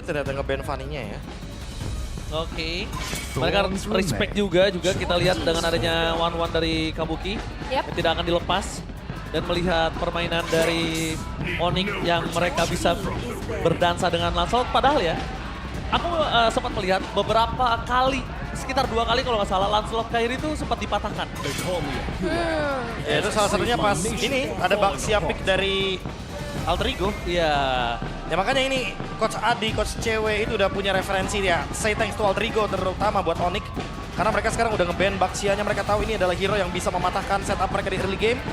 ikut ternyata nge-ban Fanny-nya ya. Oke, mereka respect juga kita lihat dengan adanya one-one dari Kabuki. Yang tidak akan dilepas. Dan melihat permainan dari Onyx yang mereka bisa berdansa dengan Lancelot. Padahal ya, aku sempat melihat beberapa kali, sekitar 2 kali kalau nggak salah, Lancelot Kairi itu sempat dipatahkan. Ya itu salah satunya pas ini ada Baxia pick dari Alterigo. Iya. Ya makanya ini Coach Adi, Coach Cewek itu udah punya referensi ya. Say thanks to Alterigo terutama buat Onyx. Karena mereka sekarang udah nge-ban Baxianya, mereka tahu ini adalah hero yang bisa mematahkan setup mereka di early game.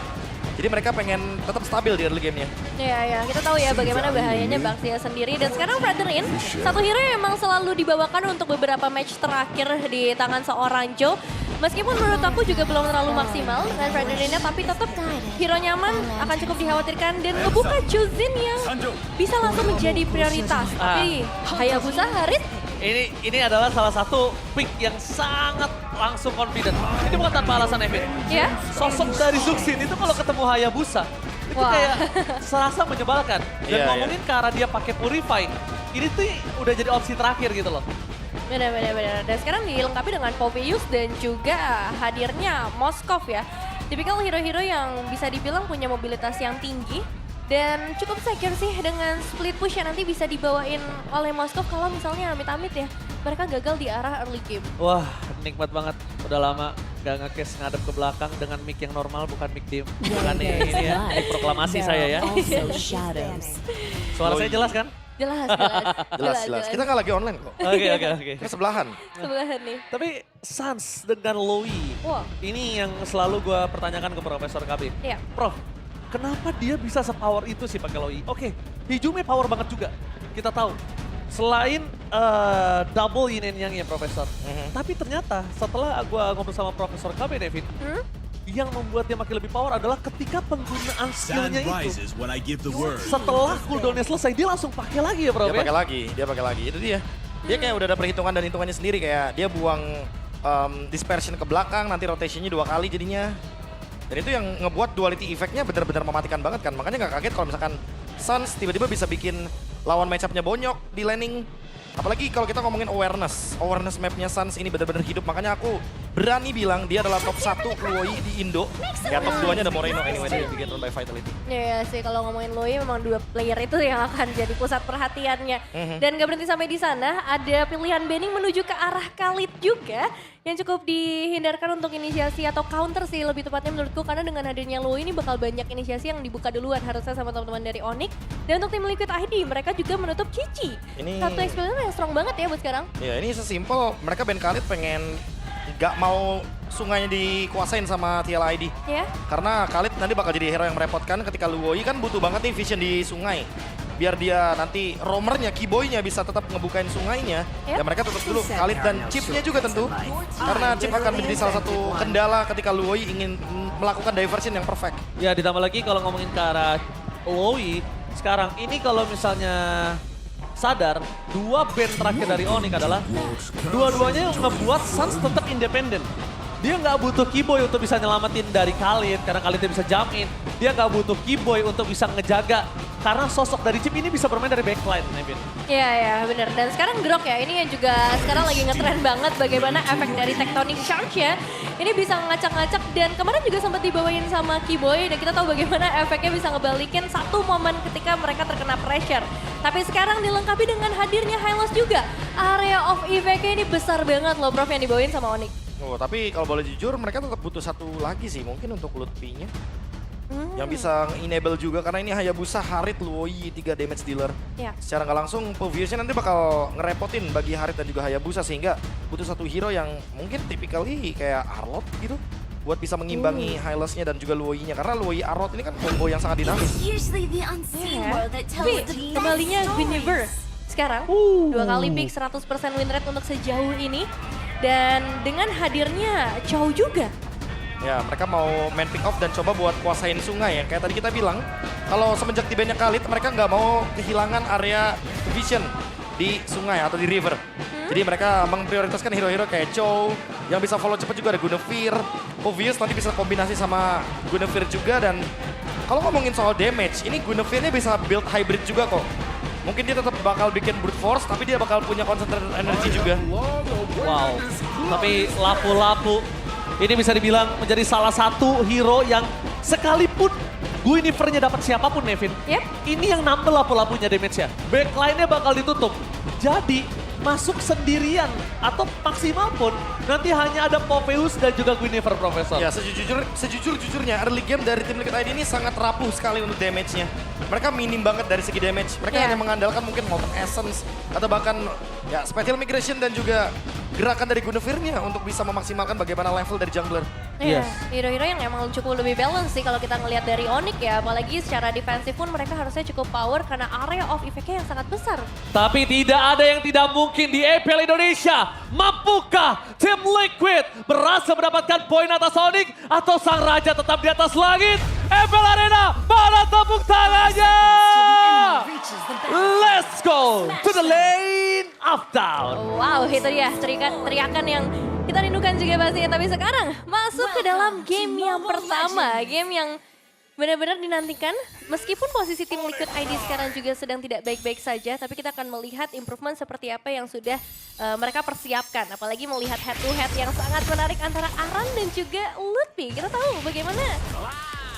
Jadi mereka pengen tetap stabil di early game-nya. Ya, kita tahu ya bagaimana bahayanya Baxia sendiri. Dan sekarang Fredrin, satu hero yang memang selalu dibawakan untuk beberapa match terakhir di tangan seorang Joe. Meskipun menurut aku juga belum terlalu maksimal dengan Fredrinnya, tapi tetap hero nyaman akan cukup dikhawatirkan. Dan ngebuka Juzin yang bisa langsung menjadi prioritas. Tapi Hayabusa, Harit, Ini adalah salah satu pick yang sangat langsung confident. Ini bukan tanpa alasan, Evin. ya. Sosok dari Zuxin itu kalau ketemu Hayabusa, itu Wah. kayak serasa menyebalkan. Dan Iya, ngomongin ke arah dia pakai Purify, ini tuh udah jadi opsi terakhir gitu loh. Benar. Dan sekarang dilengkapi dengan Poveus dan juga hadirnya Moskov ya. Tipikal hero-hero yang bisa dibilang punya mobilitas yang tinggi. Dan cukup secure sih dengan split push yang nanti bisa dibawain oleh Moskov kalau misalnya amit-amit ya. Mereka gagal di arah early game. Wah, nikmat banget. Udah lama gak nge-case ngadep ke belakang dengan mic yang normal, bukan mic dim. Bukan ini ya, mic proklamasi saya ya. Suara saya jelas kan? Jelas. Jelas. Kita nggak lagi online kok. Oke. Kita sebelahan. Sebelahan nih. Tapi Sans dengan Loui, Wah. ini yang selalu gue pertanyakan ke Profesor KB. Iya. Prof, kenapa dia bisa sepower itu sih pakai Loui? Oke, Hijumi power banget juga, kita tahu. Selain double yin and yang ya Profesor. Tapi ternyata setelah gue ngobrol sama Profesor KB, Devin, yang membuat dia makin lebih power adalah ketika penggunaan skillnya itu. Setelah cooldownnya selesai, dia langsung pakai lagi ya Prof? Dia pakai lagi. Itu dia. Dia kayak udah ada perhitungan dan hitungannya sendiri, kayak dia buang dispersion ke belakang, nanti rotationnya 2 kali jadinya. Dan itu yang ngebuat duality effect-nya benar-benar mematikan banget kan. Makanya nggak kaget kalau misalkan Suns tiba-tiba bisa bikin lawan match-up-nya bonyok di laning. Apalagi kalau kita ngomongin awareness map-nya Suns ini benar-benar hidup. Makanya aku berani bilang dia adalah top 1 Luoi di Indo. Ya top 2-nya ada Moreno anyway dari bikin run by Vitality. Ya sih, kalau ngomongin Luoi memang 2 player itu yang akan jadi pusat perhatiannya. Dan gak berhenti sampai di sana, ada pilihan banning menuju ke arah Khalid juga yang cukup dihindarkan untuk inisiasi atau counter sih lebih tepatnya menurutku, karena dengan hadirnya Luoi ini bakal banyak inisiasi yang dibuka duluan harusnya sama teman-teman dari Onyx. Dan untuk tim Liquid ID mereka juga menutup Cici. Satu eksperimen yang strong banget ya buat sekarang. Ya ini sesimpel mereka ban Khalid pengen nggak mau sungainya dikuasain sama TLID. Ya. Karena Khalid nanti bakal jadi hero yang merepotkan ketika Luoi kan butuh banget nih vision di sungai. Biar dia nanti roamernya, keyboynya bisa tetap ngebukain sungainya. Ya mereka tutup dulu Khalid dan chipnya juga tentu. Karena chip akan menjadi salah satu kendala ketika Luoi ingin melakukan diversion yang perfect. Ya ditambah lagi kalau ngomongin ke arah Loui, sekarang ini kalau misalnya sadar, 2 band terakhir dari Onyx adalah dua-duanya yang ngebuat Suns tetap independen. Dia nggak butuh Keyboy untuk bisa nyelamatin dari Khalid karena Khalidnya bisa jump in. Dia nggak butuh Keyboy untuk bisa ngejaga karena sosok dari Chip ini bisa bermain dari backline, Nevin. Iya benar. Dan sekarang Grok ya, ini yang juga sekarang lagi ngetren banget bagaimana efek dari Tectonic Charge ya. Ini bisa ngacak-ngacak dan kemarin juga sempat dibawain sama Keyboy dan kita tahu bagaimana efeknya bisa ngebalikin satu momen ketika mereka terkena pressure. Tapi sekarang dilengkapi dengan hadirnya Hylos juga. Area of effect-nya ini besar banget loh Prof yang dibawain sama Onyx. Oh, tapi kalau boleh jujur mereka tetap butuh satu lagi sih mungkin untuk Lutfi-nya. Yang bisa enable juga karena ini Hayabusa, Harit, Luoi, 3 damage dealer. Ya. Secara nggak langsung Poviusnya nanti bakal ngerepotin bagi Harit dan juga Hayabusa sehingga butuh satu hero yang mungkin typically kayak Arlot gitu buat bisa mengimbangi Hylos-nya dan juga Luoi-nya karena Luoi Arlot ini kan combo yang sangat dinamis. Tapi kembalinya Guinevere sekarang 2 kali pick 100% win rate untuk sejauh ini. Dan dengan hadirnya Chow juga. Ya, mereka mau main pick off dan coba buat kuasain sungai ya. Kayak tadi kita bilang, kalau semenjak di bandnya Khalid, mereka nggak mau kehilangan area vision di sungai atau di river. Jadi mereka memprioritaskan hero-hero kayak Chow, yang bisa follow cepat juga ada Guinevere. Obvious nanti bisa kombinasi sama Guinevere juga dan kalau ngomongin soal damage, ini Guinevere-nya bisa build hybrid juga kok. Mungkin dia tetap bakal bikin brute force, tapi dia bakal punya concentrated energy juga. Wow, tapi lapu-lapu ini bisa dibilang menjadi salah satu hero yang sekalipun Guinevere-nya dapat siapapun Nevin, Yep. ini yang nambel lapu-lapunya damage-nya. Backline-nya bakal ditutup. Jadi masuk sendirian atau maksimal pun nanti hanya ada Popheus dan juga Guinevere Profesor. Ya, sejujurnya early game dari tim Liquid ID ini sangat rapuh sekali untuk damage-nya. Mereka minim banget dari segi damage. Mereka Yeah. hanya mengandalkan mungkin Molten Essence atau bahkan ya Spatial Migration dan juga gerakan dari Guinevere-nya untuk bisa memaksimalkan bagaimana level dari jungler. Iya, Yes. hero-hero yang emang cukup lebih balance sih kalau kita ngelihat dari Onyx ya. Apalagi secara defensif pun mereka harusnya cukup power karena area of effect-nya yang sangat besar. Tapi tidak ada yang tidak mungkin di EPL Indonesia. Mampukah tim Liquid berhasil mendapatkan poin atas Onyx atau sang raja tetap di atas langit? EPL Arena, mana tepuk tangannya? Let's go to the lane of down. Wow, itu dia teriakan yang kita rindukan juga pastinya. Tapi sekarang masuk ke dalam game yang pertama. Game yang benar-benar dinantikan. Meskipun posisi tim Liquid ID sekarang juga sedang tidak baik-baik saja. Tapi kita akan melihat improvement seperti apa yang sudah mereka persiapkan. Apalagi melihat head-to-head yang sangat menarik antara Aran dan juga Lutfi. Kita tahu bagaimana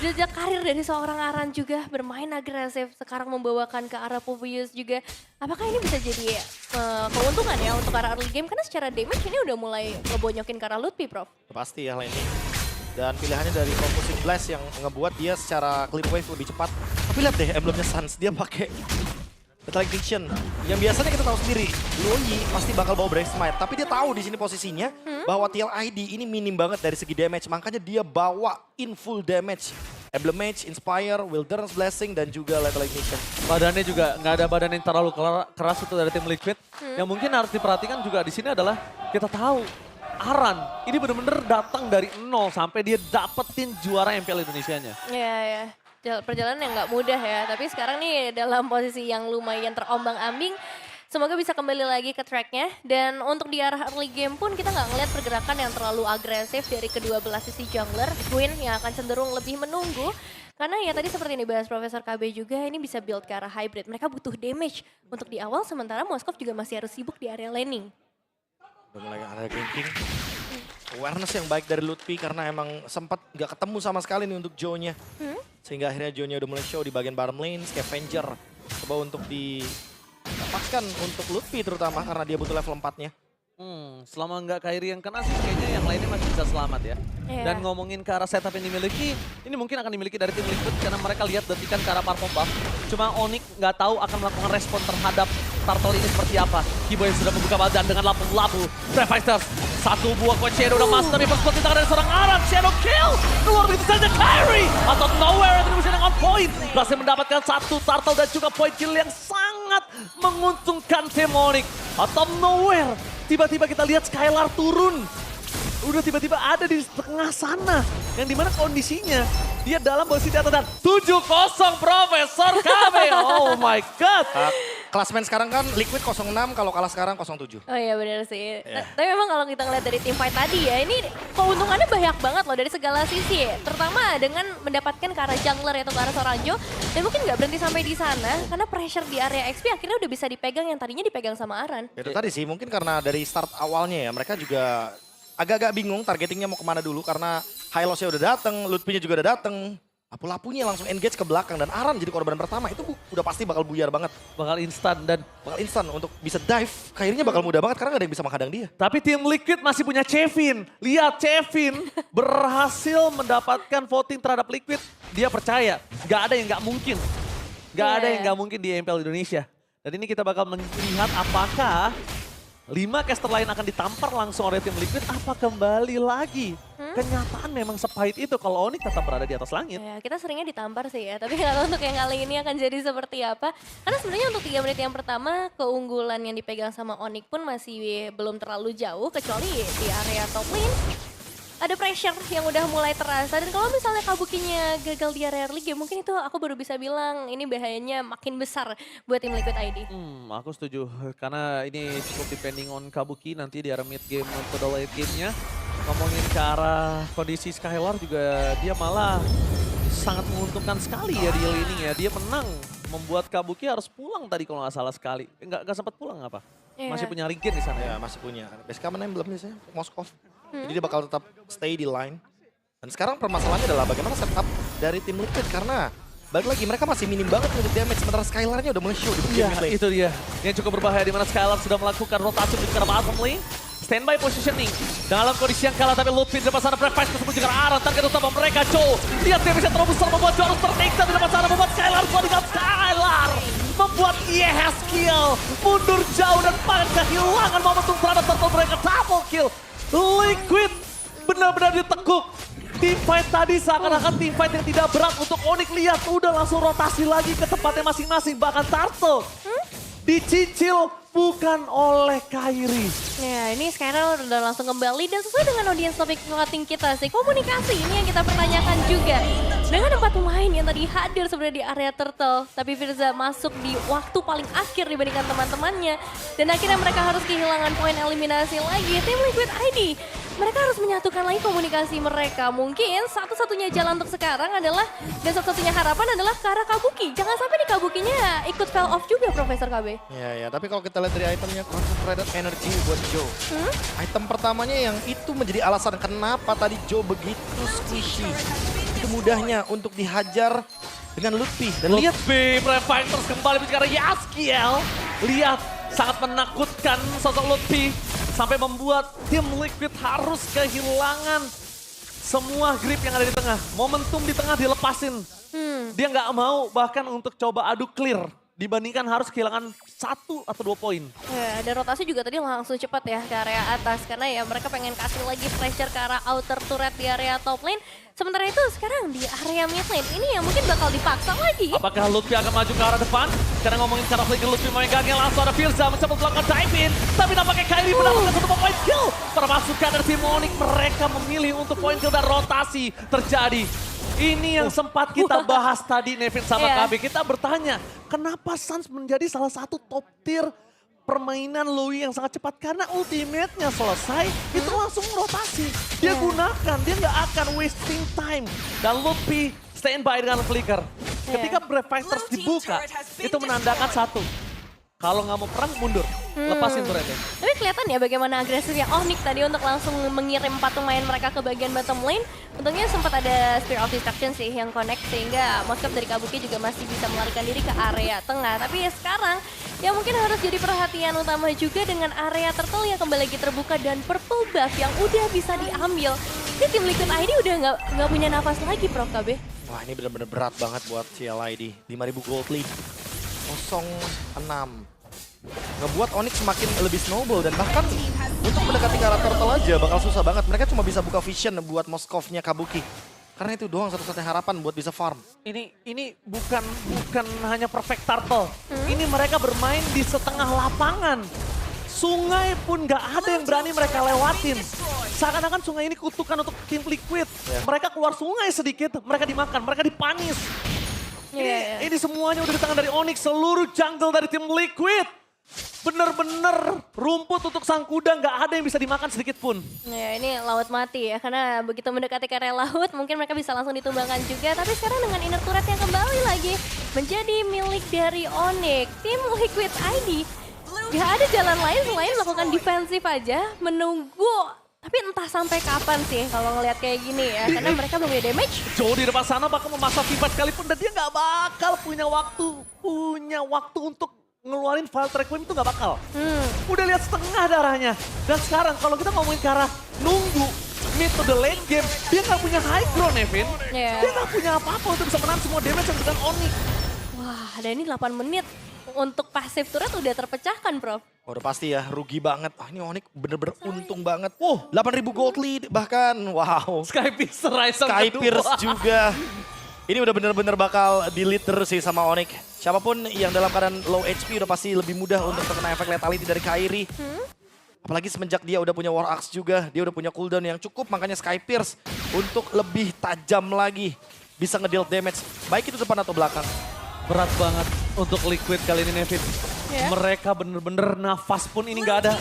jejak karir dari seorang Aran juga bermain agresif. Sekarang membawakan ke arah Popheus juga. Apakah ini bisa jadi keuntungan ya untuk arah early game? Karena secara damage ini udah mulai ngebonyokin ke arah Lutfi, Prof. Pasti ya ini. Dan pilihannya dari Focusing Blast yang ngebuat dia secara clip wave lebih cepat. Tapi lihat deh emblemnya Suns, dia pakai Metallic Diction. Yang biasanya kita tahu sendiri, Loyi pasti bakal bawa Brave Smite. Tapi dia tahu di sini posisinya bahwa TLID ini minim banget dari segi damage. Makanya dia bawa in full damage. Emblem Mage, Inspire, Wilderness Blessing, dan juga Lethal Ignition. Badannya juga nggak ada badan yang terlalu keras itu dari tim Liquid. Yang mungkin harus diperhatikan juga di sini adalah kita tahu Aran ini benar-benar datang dari nol sampai dia dapetin juara MPL Indonesianya. Iya, ya. Perjalanan yang nggak mudah ya. Tapi sekarang nih dalam posisi yang lumayan terombang-ambing. Semoga bisa kembali lagi ke tracknya. Dan untuk di arah early game pun kita nggak ngeliat pergerakan yang terlalu agresif dari kedua belah sisi jungler. Queen yang akan cenderung lebih menunggu. Karena ya tadi seperti yang dibahas Profesor KB juga, ini bisa build ke arah hybrid. Mereka butuh damage untuk di awal, sementara Moskov juga masih harus sibuk di area laning. Udah mulai ada ganking. Awareness yang baik dari Lutfi karena emang sempat nggak ketemu sama sekali nih untuk Joe-nya. Sehingga akhirnya Joe-nya udah mulai show di bagian bottom lane. Scavenger coba untuk didapatkan untuk Lutfi terutama karena dia butuh level 4-nya. Selama nggak Kairi yang kena sih kayaknya yang lainnya masih bisa selamat ya. Iya. Dan ngomongin ke arah setup yang dimiliki, ini mungkin akan dimiliki dari tim Liquid karena mereka lihat detikan ke arah Parpom buff. Cuma Onyx nggak tahu akan melakukan respon terhadap turtle ini seperti apa. Kibo yang sudah membuka badan dengan lapu-lapu. Brave Fighters, satu buah quad shadow udah masuk tapi first blood di tangan dari seorang Aran. Shadow kill, keluar begitu saja Kairi. Atau nowhere itu bisa on point. Berhasil mendapatkan satu turtle dan juga point kill yang sangat menguntungkan tim Onyx. Atau nowhere. Tiba-tiba kita lihat Skylar turun. Udah tiba-tiba ada di tengah sana. Yang dimana kondisinya dia dalam posisi di atas dan 7-0 Profesor KB. Oh my God. Klasmen sekarang kan Liquid 06, kalau kalah sekarang 07. Oh iya benar sih. Tapi memang kalau kita ngeliat dari tim fight tadi ya, ini keuntungannya banyak banget loh dari segala sisi. Terutama dengan mendapatkan ke arah jungler yaitu ke arah Soranjo. Dan mungkin nggak berhenti sampai di sana karena pressure di area XP akhirnya udah bisa dipegang yang tadinya dipegang sama Aran. Itu tadi sih mungkin karena dari start awalnya ya mereka juga agak-agak bingung targetingnya mau kemana dulu karena Hylos-nya udah dateng, Lutfi-nya juga udah dateng. Lapu-lapunya langsung engage ke belakang dan Aran jadi korban pertama itu udah pasti bakal buyar banget. Bakal instan dan Bakal instan untuk bisa dive, kayaknya bakal mudah banget karena gak ada yang bisa menghadang dia. tapi tim Liquid masih punya Chevin. Lihat Chevin berhasil mendapatkan voting terhadap Liquid. Dia percaya gak ada yang gak mungkin. Gak ada yang gak mungkin di MPL Indonesia. Dan ini kita bakal melihat apakah 5 caster lain akan ditampar langsung oleh tim Liquid apa kembali lagi. Kenyataan memang sepahit itu kalau Onyx tetap berada di atas langit. Ya, kita seringnya ditampar sih ya, tapi nggak tahu untuk yang kali ini akan jadi seperti apa. Karena sebenarnya untuk 3 menit yang pertama, keunggulan yang dipegang sama Onyx pun masih belum terlalu jauh, kecuali di area top lane. Ada pressure yang udah mulai terasa, dan kalau misalnya Kabukinya gagal di area early game, mungkin itu aku baru bisa bilang ini bahayanya makin besar buat tim Liquid ID. Aku setuju karena ini cukup depending on Kabuki nanti di arah mid game atau late game-nya. Ngomongin ke arah kondisi Skylar juga dia malah sangat menguntungkan sekali ya di laning ya. Dia menang membuat Kabuki harus pulang tadi kalau nggak salah sekali. Nggak sempat pulang apa? Iya. Masih punya Regen di sana ya? Ya masih punya. BSK mana yang belum nih saya? Moskov. Jadi dia bakal tetap stay di line. Dan sekarang permasalahannya adalah bagaimana setup dari tim Liquid karena balik lagi mereka masih minim banget untuk damage sementara Skylar-nya udah mulai show di Iya, bagian mid lane. itu dia. Yang cukup berbahaya di mana Skylar sudah melakukan rotasi menuju ke arah bottom lane. Standby positioning. Dalam kondisi yang kalah tapi Lutfi di depan sana breakfast tersebut juga arah target utama mereka Joe. Lihat damage yang terlalu besar membuat Joe harus tertiksa di depan sana membuat Skylar dengan Skylar. Membuat Yehaskiel mundur jauh dan paling kehilangan momentum terhadap turtle mereka double kill. Liquid benar-benar ditekuk. Teamfight tadi seakan-akan teamfight yang tidak berat untuk Onyx. Lihat udah langsung rotasi lagi ke tempatnya masing-masing. Bahkan Turtle dicicil bukan oleh Kairi. Ya, ini sekarang udah langsung kembali dan sesuai dengan audience topik voting kita sih. Komunikasi ini yang kita pertanyakan juga. Dengan 4 pemain yang tadi hadir sebenarnya di area Turtle, tapi Firza masuk di waktu paling akhir dibandingkan teman-temannya. Dan akhirnya mereka harus kehilangan poin eliminasi lagi. Tim Liquid ID, mereka harus menyatukan lagi komunikasi mereka. Mungkin satu-satunya jalan untuk sekarang adalah, dan satu-satunya harapan adalah ke arah Kabuki. Jangan sampai di Kabukinya ikut fell off juga Profesor KB. Ya, tapi kalau kita lihat dari itemnya concentrated energy buat Joe. Item pertamanya yang itu menjadi alasan kenapa tadi Joe begitu squishy. Itu mudahnya untuk dihajar dengan Lutfi. Dan lihat B, Brave Fighters kembali bicara Yehaskiel. Lihat, sangat menakutkan sosok Lutfi. Sampai membuat tim Liquid harus kehilangan semua grip yang ada di tengah. Momentum di tengah dilepasin. Dia nggak mau bahkan untuk coba adu clear. Dibandingkan harus kehilangan 1 atau 2 poin. Ya, dan rotasi juga tadi langsung cepat ya ke area atas. Karena ya mereka pengen kasih lagi pressure ke arah outer turret di area top lane. Sementara itu sekarang di area mid lane ini yang mungkin bakal dipaksa lagi. Apakah Lutfi akan maju ke arah depan? Karena ngomongin cara flicker Lutfi memegangnya langsung ada Firza mencoba melakukan dive in. Tapi nampaknya Kairi mendapatkan satu point kill. Permasukan dari tim Onyx mereka memilih untuk point kill dan rotasi terjadi. Ini yang sempat kita bahas tadi Nevin sama KB. Kita bertanya, kenapa Suns menjadi salah satu top tier permainan Louis yang sangat cepat? Karena ultimate-nya selesai, itu langsung rotasi. Dia gunakan, dia nggak akan wasting time. Dan Lutfi standby dengan flicker. Ketika Brave Fighters dibuka, itu menandakan satu. Kalau nggak mau perang, mundur. Lepasin turretnya. Tapi kelihatan ya bagaimana agresifnya Onyx tadi untuk langsung mengirim 4 pemain mereka ke bagian bottom lane. Untungnya sempat ada Spear of Destruction sih yang connect sehingga Moskov dari Kabuki juga masih bisa melarikan diri ke area tengah. Tapi ya sekarang yang mungkin harus jadi perhatian utama juga dengan area Turtle yang kembali lagi terbuka dan purple buff yang udah bisa diambil. Ini tim Liquid ID udah nggak punya nafas lagi Prof KB. wah ini benar-benar berat banget buat CLID. 5.000 gold lead. 0-6. Ngebuat Onyx semakin lebih snowball dan bahkan untuk mendekati ke arah Turtle aja bakal susah banget. Mereka cuma bisa buka vision buat Moskovnya Kabuki. Karena itu doang satu-satunya harapan buat bisa farm. Ini bukan hanya perfect turtle. Ini mereka bermain di setengah lapangan. Sungai pun nggak ada yang berani mereka lewatin. Seakan-akan sungai ini kutukan untuk tim Liquid. Mereka keluar sungai sedikit, mereka dimakan, mereka dipanis. Ini semuanya udah di tangan dari Onyx, seluruh jungle dari tim Liquid. Bener-bener rumput untuk sang kuda nggak ada yang bisa dimakan sedikit pun. Ya ini laut mati ya, karena begitu mendekati ke area laut mungkin mereka bisa langsung ditumbangkan juga. Tapi sekarang dengan inner turret yang kembali lagi menjadi milik dari Onyx. Tim Liquid ID gak ada jalan lain selain melakukan defensif aja, menunggu. Tapi entah sampai kapan sih kalau ngelihat kayak gini ya, karena mereka belum punya damage. Joe di depan sana bakal memasak Vivat sekalipun dan dia nggak bakal punya waktu untuk ngeluarin file track win itu nggak bakal. Udah lihat setengah darahnya. Dan sekarang kalau kita ngomongin ke arah nunggu mid to the late game, dia nggak punya high ground, Nevin. Dia nggak punya apa-apa untuk bisa menahan semua damage yang dengan Onyx. Wah, dan ini 8 menit untuk passive turret udah terpecahkan, Prof. Oh, udah pasti ya, rugi banget. Ini Onyx bener-bener untung banget. 8.000 gold lead bahkan, wow. Skypiercer Rise Skypiercer juga. Ini udah bener-bener bakal di-lead terus sih sama Onyx. Siapapun yang dalam keadaan low HP udah pasti lebih mudah untuk terkena efek lethality dari Kairi. Apalagi semenjak dia udah punya War Axe juga, dia udah punya cooldown yang cukup, makanya Skypierce untuk lebih tajam lagi bisa ngedeal damage, baik itu depan atau belakang. Berat banget untuk Liquid kali ini, Nevin. Mereka bener-bener nafas pun ini nggak ada.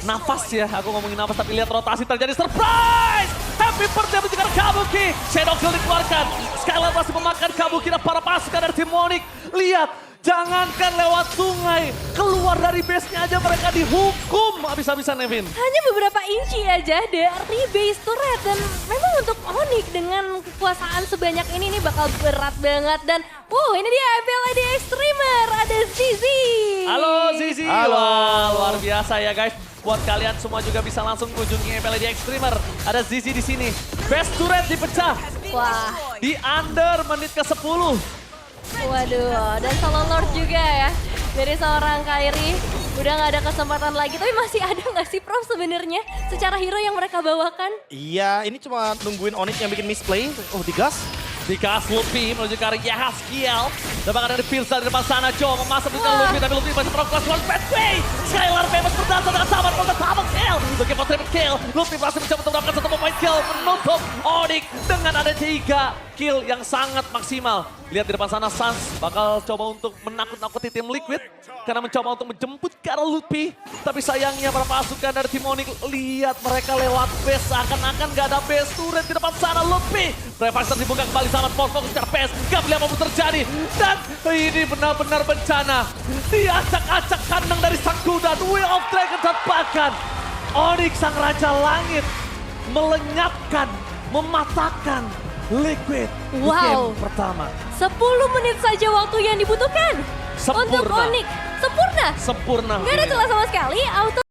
nafas ya, aku ngomongin nafas tapi lihat rotasi terjadi, surprise! Happy birthday menjelaskan Kabuki, Shadow Kill dikeluarkan, Skylar masih memakan Kabuki dan para pasukan dari tim Onyx. Lihat, jangankan lewat sungai, keluar dari base-nya aja mereka dihukum habis-habisan Nevin. Hanya beberapa inci aja dari base turret dan memang untuk Onyx dengan kekuasaan sebanyak ini bakal berat banget dan ini dia MPLID Extremer, ada Zizi. Halo Zizi, Halo. wah luar biasa ya guys. Buat kalian semua juga bisa langsung kunjungi MPLID Extremer. Ada Zizi di sini. Best turret dipecah Wah, di under menit ke-10. waduh, dan solo lord juga ya dari seorang Kairi. Udah nggak ada kesempatan lagi, tapi masih ada nggak sih Prof sebenarnya secara hero yang mereka bawakan? Iya, ini cuma nungguin Onyx yang bikin misplay. Oh, digas. Dikas Luffy menuju ke arah Yahaskiel. Dan bahkan ada Pilsa di depan sana. Joe memasuk di dalam Luffy, tapi Luffy masih melakukan one bad way. Skylar bebas berdansa dengan sahabat untuk double kill. Looking for triple kill. Luffy masih mencoba untuk mendapatkan satu point kill. Menutup Onyx dengan ada 3 kill yang sangat maksimal. Lihat di depan sana Sans bakal coba untuk menakut-nakuti tim Liquid. Karena mencoba untuk menjemput ke arah Luffy. Tapi sayangnya para pasukan dari tim Onyx, lihat mereka lewat base. Seakan-akan gak ada base turret di depan sana Luffy. Prefaxer dibuka kembali sama fokus ke base. Gak boleh apapun terjadi. Dan ini benar-benar bencana. Diacak-acak kandang dari sang kuda. Wheel of Dragon dan bahkan Onyx sang Raja Langit melenyapkan, mematahkan Liquid di Wow. game pertama. 10 menit saja waktu yang dibutuhkan Sempurna. untuk Onyx. Sempurna. Sempurna. Gak ada celah sama sekali, auto